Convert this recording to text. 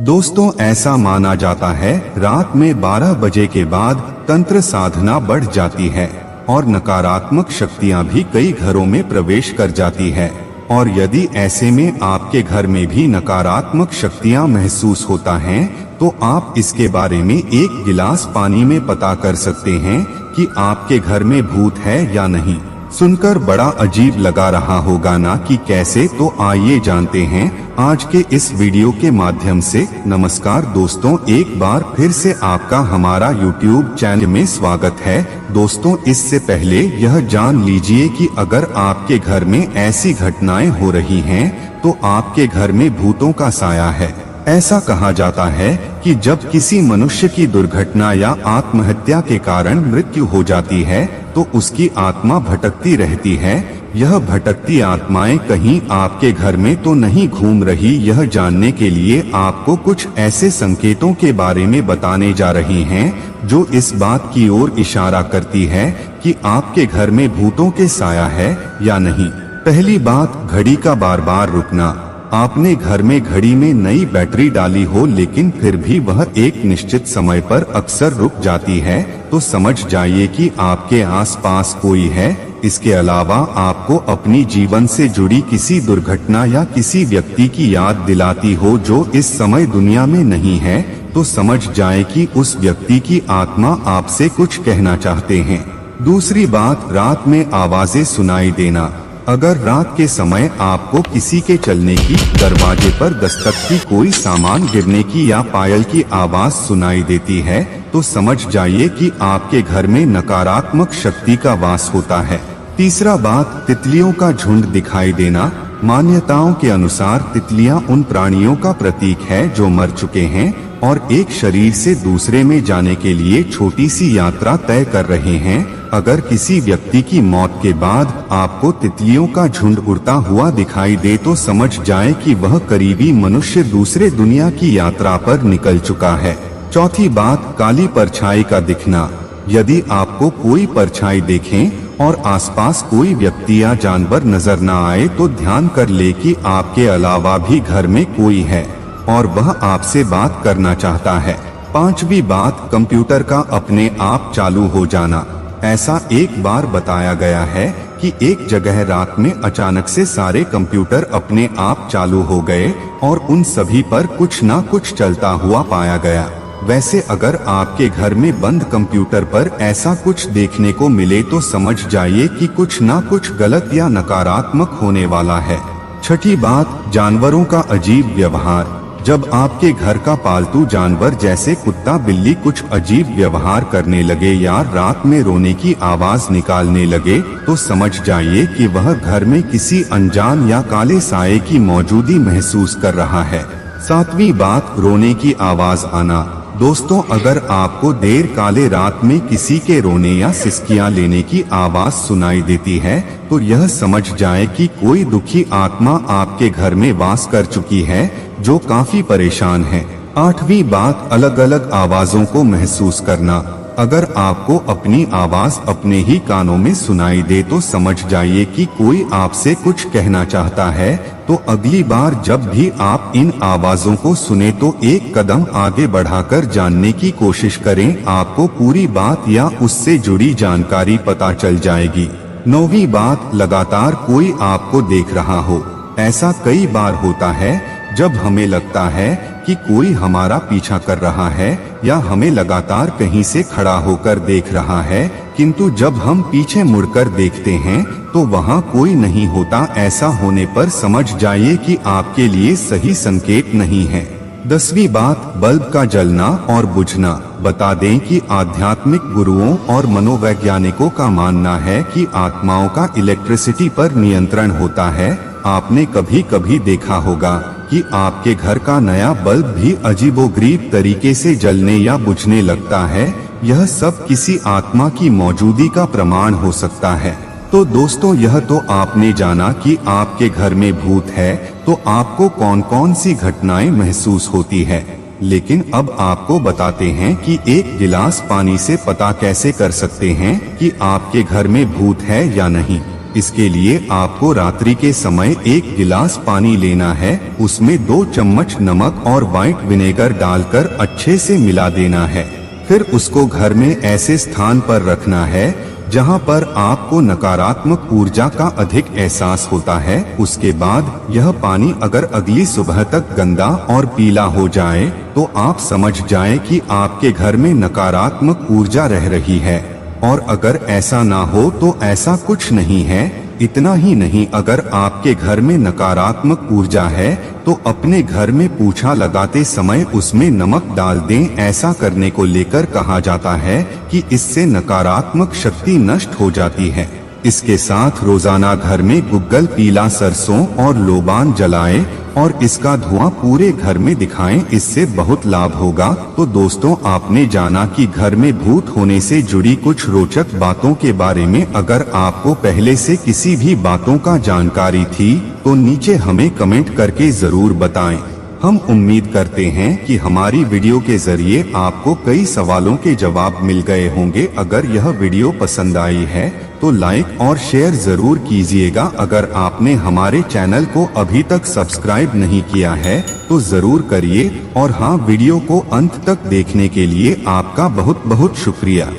दोस्तों, ऐसा माना जाता है रात में 12 बजे के बाद तंत्र साधना बढ़ जाती है और नकारात्मक शक्तियां भी कई घरों में प्रवेश कर जाती है। और यदि ऐसे में आपके घर में भी नकारात्मक शक्तियां महसूस होता है तो आप इसके बारे में एक गिलास पानी में पता कर सकते हैं कि आपके घर में भूत है या नहीं। सुनकर बड़ा अजीब लगा रहा होगा ना कि कैसे, तो आइए जानते हैं आज के इस वीडियो के माध्यम से। नमस्कार दोस्तों, एक बार फिर से आपका हमारा YouTube चैनल में स्वागत है। दोस्तों, इससे पहले यह जान लीजिए कि अगर आपके घर में ऐसी घटनाएं हो रही हैं तो आपके घर में भूतों का साया है। ऐसा कहा जाता है कि जब किसी मनुष्य की दुर्घटना या आत्महत्या के कारण मृत्यु हो जाती है तो उसकी आत्मा भटकती रहती है। यह भटकती आत्माएं कहीं आपके घर में तो नहीं घूम रही, यह जानने के लिए आपको कुछ ऐसे संकेतों के बारे में बताने जा रही हैं जो इस बात की ओर इशारा करती है कि आपके घर में भूतों के साया है या नहीं। पहली बात, घड़ी का बार बार रुकना। आपने घर में घड़ी में नई बैटरी डाली हो लेकिन फिर भी वह एक निश्चित समय पर अक्सर रुक जाती है तो समझ जाइए कि आपके आसपास कोई है। इसके अलावा आपको अपनी जीवन से जुड़ी किसी दुर्घटना या किसी व्यक्ति की याद दिलाती हो जो इस समय दुनिया में नहीं है तो समझ जाए कि उस व्यक्ति की आत्मा आपसे कुछ कहना चाहते हैं। दूसरी बात, रात में आवाजें सुनाई देना। अगर रात के समय आपको किसी के चलने की, दरवाजे पर दस्तक की, कोई सामान गिरने की या पायल की आवाज सुनाई देती है तो समझ जाइए कि आपके घर में नकारात्मक शक्ति का वास होता है। तीसरा बात, तितलियों का झुंड दिखाई देना। मान्यताओं के अनुसार तितलियां उन प्राणियों का प्रतीक है जो मर चुके हैं और एक शरीर से दूसरे में जाने के लिए छोटी सी यात्रा तय कर रहे हैं। अगर किसी व्यक्ति की मौत के बाद आपको तितलियों का झुंड उड़ता हुआ दिखाई दे तो समझ जाए कि वह करीबी मनुष्य दूसरे दुनिया की यात्रा पर निकल चुका है। चौथी बात, काली परछाई का दिखना। यदि आपको कोई परछाई देखें और आसपास कोई व्यक्ति या जानवर नजर न आए तो ध्यान कर ले कि आपके अलावा भी घर में कोई है और वह आपसे बात करना चाहता है। पांचवी बात, कंप्यूटर का अपने आप चालू हो जाना। ऐसा एक बार बताया गया है कि एक जगह रात में अचानक से सारे कंप्यूटर अपने आप चालू हो गए और उन सभी पर कुछ ना कुछ चलता हुआ पाया गया। वैसे अगर आपके घर में बंद कंप्यूटर पर ऐसा कुछ देखने को मिले तो समझ जाइए कि कुछ ना कुछ गलत या नकारात्मक होने वाला है। छठी बात, जानवरों का अजीब व्यवहार। जब आपके घर का पालतू जानवर जैसे कुत्ता बिल्ली कुछ अजीब व्यवहार करने लगे या रात में रोने की आवाज निकालने लगे तो समझ जाइए कि वह घर में किसी अनजान या काले साये की मौजूदगी महसूस कर रहा है। सातवीं बात, रोने की आवाज आना। दोस्तों, अगर आपको देर काले रात में किसी के रोने या सिसकियां लेने की आवाज सुनाई देती है तो यह समझ जाए कि कोई दुखी आत्मा आपके घर में वास कर चुकी है जो काफी परेशान है। आठवीं बात, अलग अलग आवाजों को महसूस करना। अगर आपको अपनी आवाज अपने ही कानों में सुनाई दे तो समझ जाइए कि कोई आपसे कुछ कहना चाहता है। तो अगली बार जब भी आप इन आवाजों को सुने तो एक कदम आगे बढ़ाकर जानने की कोशिश करें, आपको पूरी बात या उससे जुड़ी जानकारी पता चल जाएगी। नौवीं बात, लगातार कोई आपको देख रहा हो। ऐसा कई बार होता है जब हमें लगता है कि कोई हमारा पीछा कर रहा है या हमें लगातार कहीं से खड़ा होकर देख रहा है, किंतु जब हम पीछे मुड़कर देखते हैं तो वहाँ कोई नहीं होता। ऐसा होने पर समझ जाइए कि आपके लिए सही संकेत नहीं है। 10वीं बात, बल्ब का जलना और बुझना। बता दें कि आध्यात्मिक गुरुओं और मनोवैज्ञानिकों का मानना है कि आत्माओं का इलेक्ट्रिसिटी पर नियंत्रण होता है। आपने कभी कभी देखा होगा कि आपके घर का नया बल्ब भी अजीबोगरीब तरीके से जलने या बुझने लगता है। यह सब किसी आत्मा की मौजूदगी का प्रमाण हो सकता है। तो दोस्तों, यह तो आपने जाना कि आपके घर में भूत है, तो आपको कौन कौन सी घटनाएं महसूस होती है। लेकिन अब आपको बताते हैं कि एक गिलास पानी से पता कैसे कर सकते हैं कि आपके घर में भूत है या नहीं। इसके लिए आपको रात्रि के समय 1 गिलास पानी लेना है, उसमें 2 चम्मच नमक और व्हाइट विनेगर डालकर अच्छे से मिला देना है। फिर उसको घर में ऐसे स्थान पर रखना है जहां पर आपको नकारात्मक ऊर्जा का अधिक एहसास होता है। उसके बाद यह पानी अगर अगली सुबह तक गंदा और पीला हो जाए तो आप समझ जाएं कि आपके घर में नकारात्मक ऊर्जा रह रही है, और अगर ऐसा ना हो तो ऐसा कुछ नहीं है। इतना ही नहीं, अगर आपके घर में नकारात्मक ऊर्जा है तो अपने घर में पूछा लगाते समय उसमें नमक डाल दें। ऐसा करने को लेकर कहा जाता है कि इससे नकारात्मक शक्ति नष्ट हो जाती है। इसके साथ रोजाना घर में गुग्गल, पीला सरसों और लोबान जलाएं और इसका धुआं पूरे घर में दिखाएं, इससे बहुत लाभ होगा। तो दोस्तों, आपने जाना कि घर में भूत होने से जुड़ी कुछ रोचक बातों के बारे में। अगर आपको पहले से किसी भी बातों का जानकारी थी तो नीचे हमें कमेंट करके जरूर बताएं। हम उम्मीद करते हैं कि हमारी वीडियो के जरिए आपको कई सवालों के जवाब मिल गए होंगे। अगर यह वीडियो पसंद आई है तो लाइक और शेयर जरूर कीजिएगा। अगर आपने हमारे चैनल को अभी तक सब्सक्राइब नहीं किया है तो जरूर करिए, और हाँ, वीडियो को अंत तक देखने के लिए आपका बहुत बहुत शुक्रिया।